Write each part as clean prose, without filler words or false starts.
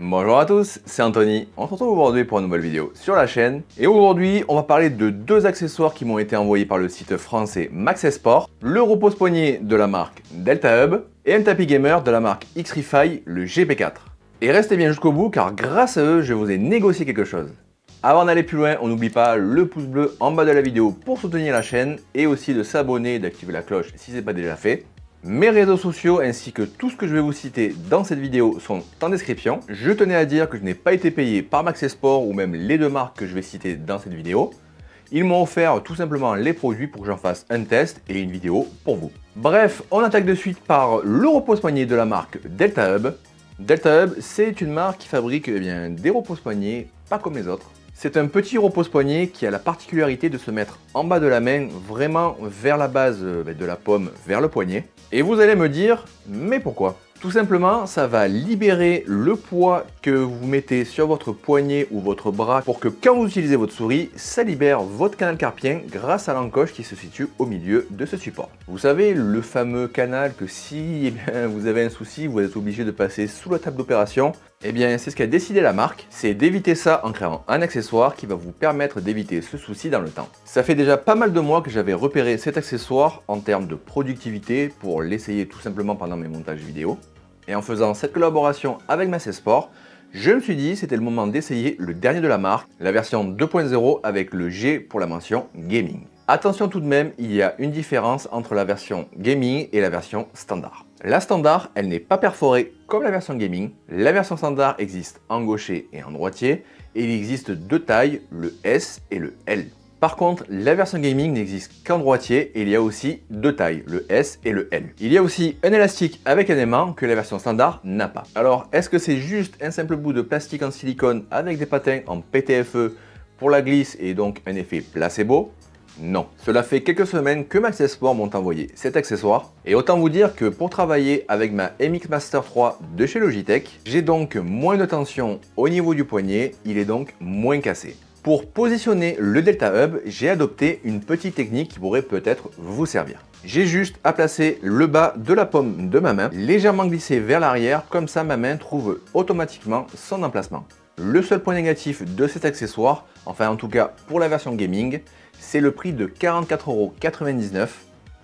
Bonjour à tous, c'est Anthony. On se retrouve aujourd'hui pour une nouvelle vidéo sur la chaîne. Et aujourd'hui, on va parler de deux accessoires qui m'ont été envoyés par le site français Maxesport. Le repose-poignet de la marque Delta Hub et un tapis gamer de la marque Xtrify, le GP4. Et restez bien jusqu'au bout car grâce à eux, je vous ai négocié quelque chose. Avant d'aller plus loin, on n'oublie pas le pouce bleu en bas de la vidéo pour soutenir la chaîne et aussi de s'abonner et d'activer la cloche si ce n'est pas déjà fait. Mes réseaux sociaux ainsi que tout ce que je vais vous citer dans cette vidéo sont en description. Je tenais à dire que je n'ai pas été payé par Maxesport ou même les deux marques que je vais citer dans cette vidéo. Ils m'ont offert tout simplement les produits pour que j'en fasse un test et une vidéo pour vous. Bref, on attaque de suite par le repose-poignet de la marque Delta Hub. Delta Hub, c'est une marque qui fabrique des repose-poignets pas comme les autres. C'est un petit repose-poignet qui a la particularité de se mettre en bas de la main, vraiment vers la base de la paume, vers le poignet. Et vous allez me dire, mais pourquoi? Tout simplement, ça va libérer le poids que vous mettez sur votre poignet ou votre bras pour que quand vous utilisez votre souris, ça libère votre canal carpien grâce à l'encoche qui se situe au milieu de ce support. Vous savez, le fameux canal que si vous avez un souci, vous êtes obligé de passer sous la table d'opération. C'est ce qu'a décidé la marque, c'est d'éviter ça en créant un accessoire qui va vous permettre d'éviter ce souci dans le temps. Ça fait déjà pas mal de mois que j'avais repéré cet accessoire en termes de productivité pour l'essayer tout simplement pendant mes montages vidéo. Et en faisant cette collaboration avec Maxesport, je me suis dit c'était le moment d'essayer le dernier de la marque, la version 2.0 avec le G pour la mention Gaming. Attention tout de même, il y a une différence entre la version Gaming et la version Standard. La Standard, elle n'est pas perforée comme la version Gaming. La version Standard existe en gaucher et en droitier et il existe deux tailles, le S et le L. Par contre, la version Gaming n'existe qu'en droitier et il y a aussi deux tailles, le S et le L. Il y a aussi un élastique avec un aimant que la version standard n'a pas. Alors, est-ce que c'est juste un simple bout de plastique en silicone avec des patins en PTFE pour la glisse et donc un effet placebo? Non. Cela fait quelques semaines que Maxesport m'ont envoyé cet accessoire et autant vous dire que pour travailler avec ma MX Master 3 de chez Logitech, j'ai donc moins de tension au niveau du poignet, il est donc moins cassé. Pour positionner le Delta Hub, j'ai adopté une petite technique qui pourrait peut-être vous servir. J'ai juste à placer le bas de la paume de ma main, légèrement glissé vers l'arrière, comme ça ma main trouve automatiquement son emplacement. Le seul point négatif de cet accessoire, enfin en tout cas pour la version gaming, c'est le prix de 44,99 €.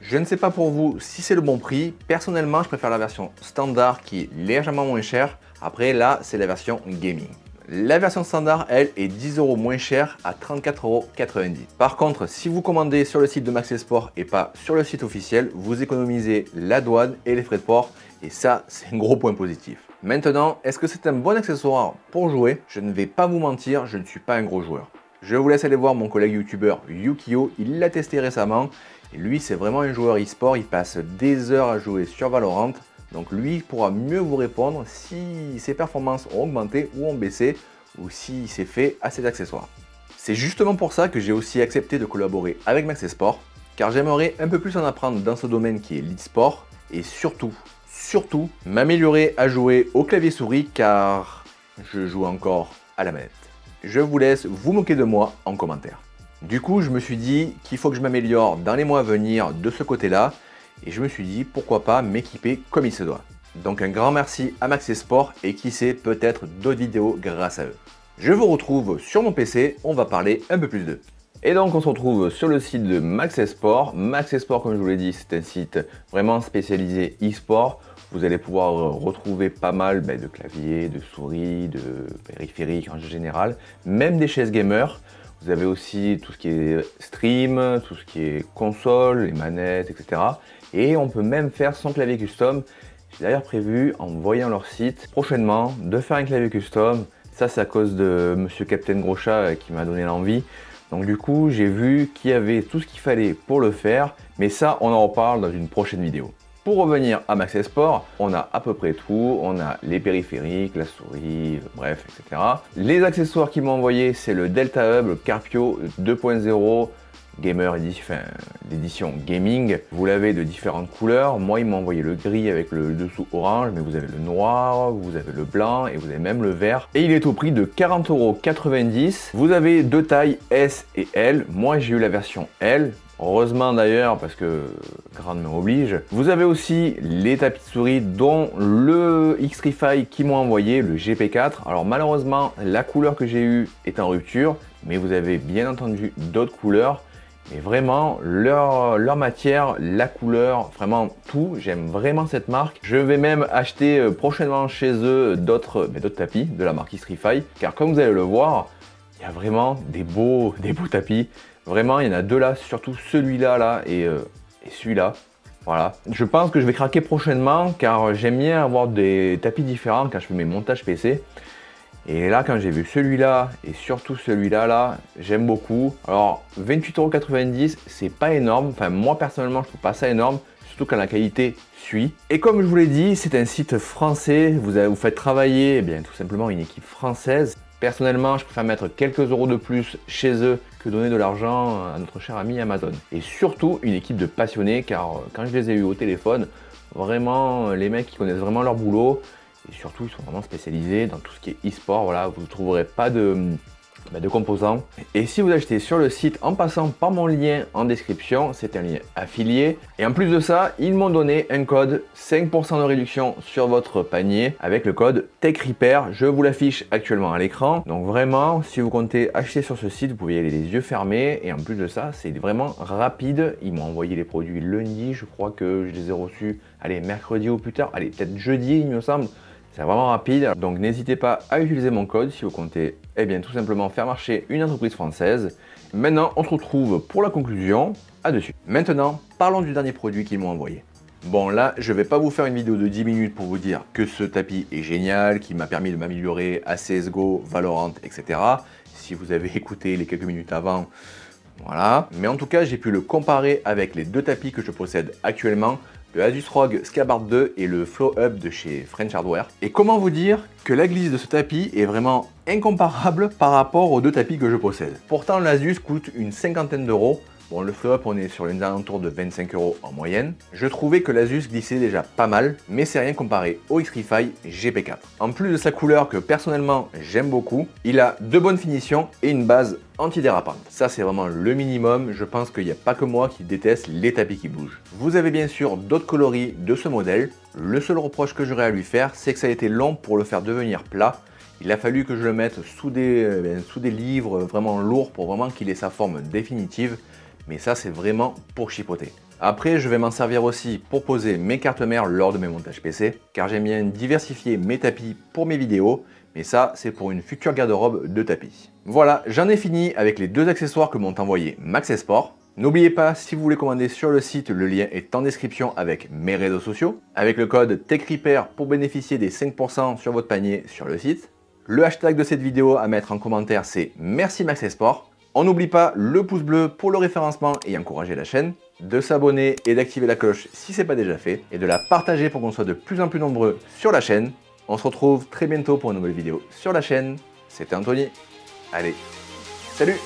Je ne sais pas pour vous si c'est le bon prix, personnellement je préfère la version standard qui est légèrement moins chère, après là c'est la version gaming. La version standard, elle, est 10 € moins chère à 34,90 €. Par contre, si vous commandez sur le site de Maxesport et pas sur le site officiel, vous économisez la douane et les frais de port et ça, c'est un gros point positif. Maintenant, est-ce que c'est un bon accessoire pour jouer? Je ne vais pas vous mentir, je ne suis pas un gros joueur. Je vous laisse aller voir mon collègue youtubeur Yukio, il l'a testé récemment et lui, c'est vraiment un joueur e-sport, il passe des heures à jouer sur Valorant. Donc lui pourra mieux vous répondre si ses performances ont augmenté ou ont baissé ou s'il s'est fait à ces accessoires. C'est justement pour ça que j'ai aussi accepté de collaborer avec Maxesport car j'aimerais un peu plus en apprendre dans ce domaine qui est l'e-sport et surtout m'améliorer à jouer au clavier souris car je joue encore à la manette. Je vous laisse vous moquer de moi en commentaire. Du coup, je me suis dit qu'il faut que je m'améliore dans les mois à venir de ce côté-là. Et je me suis dit pourquoi pas m'équiper comme il se doit. Donc un grand merci à Maxesport et qui sait peut-être d'autres vidéos grâce à eux. Je vous retrouve sur mon PC, on va parler un peu plus d'eux. Et donc on se retrouve sur le site de Maxesport. Maxesport, comme je vous l'ai dit, c'est un site vraiment spécialisé e-sport. Vous allez pouvoir retrouver pas mal de claviers, de souris, de périphériques en général, même des chaises gamer. Vous avez aussi tout ce qui est stream, tout ce qui est console, les manettes, etc. Et on peut même faire son clavier custom. J'ai d'ailleurs prévu, en voyant leur site, prochainement, de faire un clavier custom. Ça, c'est à cause de Monsieur Captain Groschat qui m'a donné l'envie. Donc du coup, j'ai vu qu'il y avait tout ce qu'il fallait pour le faire. Mais ça, on en reparle dans une prochaine vidéo. Pour revenir à Maxesport, on a à peu près tout. On a les périphériques, la souris, bref, etc. Les accessoires qu'ils m'ont envoyé, c'est le Delta Hub, le Carpio 2.0 Gamer l'édition Gaming. Vous l'avez de différentes couleurs. Moi, ils m'ont envoyé le gris avec le dessous orange, mais vous avez le noir, vous avez le blanc et vous avez même le vert. Et il est au prix de 40,90 €. Vous avez deux tailles S et L. Moi, j'ai eu la version L. Heureusement d'ailleurs, parce que grande main oblige. Vous avez aussi les tapis de souris, dont le Xtrify qui m'ont envoyé, le GP4. Alors malheureusement, la couleur que j'ai eue est en rupture, mais vous avez bien entendu d'autres couleurs. Mais vraiment, leur matière, la couleur, vraiment tout, j'aime vraiment cette marque. Je vais même acheter prochainement chez eux d'autres tapis de la marque Xtrify, car comme vous allez le voir, il y a vraiment des beaux tapis. Vraiment, il y en a deux là, surtout celui-là là, et celui-là. Voilà. Je pense que je vais craquer prochainement, car j'aime bien avoir des tapis différents quand je fais mes montages PC. Et là, quand j'ai vu celui-là et surtout celui-là, là, j'aime beaucoup. Alors, 28,90 €, c'est pas énorme. Enfin, moi personnellement, je trouve pas ça énorme, surtout quand la qualité suit. Et comme je vous l'ai dit, c'est un site français. Vous faites travailler, eh bien, tout simplement une équipe française. Personnellement, je préfère mettre quelques euros de plus chez eux que donner de l'argent à notre cher ami Amazon. Et surtout, une équipe de passionnés, car quand je les ai eus au téléphone, vraiment, les mecs, ils connaissent vraiment leur boulot. Et surtout, ils sont vraiment spécialisés dans tout ce qui est e-sport. Voilà, vous ne trouverez pas de composants. Et si vous achetez sur le site en passant par mon lien en description, c'est un lien affilié. Et en plus de ça, ils m'ont donné un code 5% de réduction sur votre panier avec le code TechRepair. Je vous l'affiche actuellement à l'écran. Donc vraiment, si vous comptez acheter sur ce site, vous pouvez y aller les yeux fermés. Et en plus de ça, c'est vraiment rapide. Ils m'ont envoyé les produits lundi. Je crois que je les ai reçus, allez, mercredi ou plus tard. Allez, peut-être jeudi, il me semble. C'est vraiment rapide, donc n'hésitez pas à utiliser mon code si vous comptez tout simplement faire marcher une entreprise française. Maintenant, on se retrouve pour la conclusion, à dessus. Maintenant, parlons du dernier produit qu'ils m'ont envoyé. Bon là, je vais pas vous faire une vidéo de 10 minutes pour vous dire que ce tapis est génial, qui m'a permis de m'améliorer à CSGO, Valorant, etc. Si vous avez écouté les quelques minutes avant, voilà. Mais en tout cas, j'ai pu le comparer avec les deux tapis que je possède actuellement, le Asus ROG Scabbard 2 et le Flow Up de chez French Hardware. Et comment vous dire que la glisse de ce tapis est vraiment incomparable par rapport aux deux tapis que je possède. Pourtant, l'Asus coûte une cinquantaine d'euros. Bon, le Flow Up, on est sur les alentours de 25 € en moyenne. Je trouvais que l'Asus glissait déjà pas mal, mais c'est rien comparé au Xtrify GP4. En plus de sa couleur que personnellement j'aime beaucoup, il a de bonnes finitions et une base antidérapante. Ça, c'est vraiment le minimum. Je pense qu'il n'y a pas que moi qui déteste les tapis qui bougent. Vous avez bien sûr d'autres coloris de ce modèle. Le seul reproche que j'aurais à lui faire, c'est que ça a été long pour le faire devenir plat. Il a fallu que je le mette sous des livres vraiment lourds pour vraiment qu'il ait sa forme définitive. Mais ça, c'est vraiment pour chipoter. Après, je vais m'en servir aussi pour poser mes cartes mères lors de mes montages PC, car j'aime bien diversifier mes tapis pour mes vidéos, mais ça, c'est pour une future garde-robe de tapis. Voilà, j'en ai fini avec les deux accessoires que m'ont envoyé MaxxSport. N'oubliez pas, si vous voulez commander sur le site, le lien est en description avec mes réseaux sociaux, avec le code TechRepair pour bénéficier des 5% sur votre panier sur le site. Le hashtag de cette vidéo à mettre en commentaire, c'est merci MaxxSport. On n'oublie pas le pouce bleu pour le référencement et encourager la chaîne, de s'abonner et d'activer la cloche si ce n'est pas déjà fait, et de la partager pour qu'on soit de plus en plus nombreux sur la chaîne. On se retrouve très bientôt pour une nouvelle vidéo sur la chaîne. C'était Anthony. Allez, salut!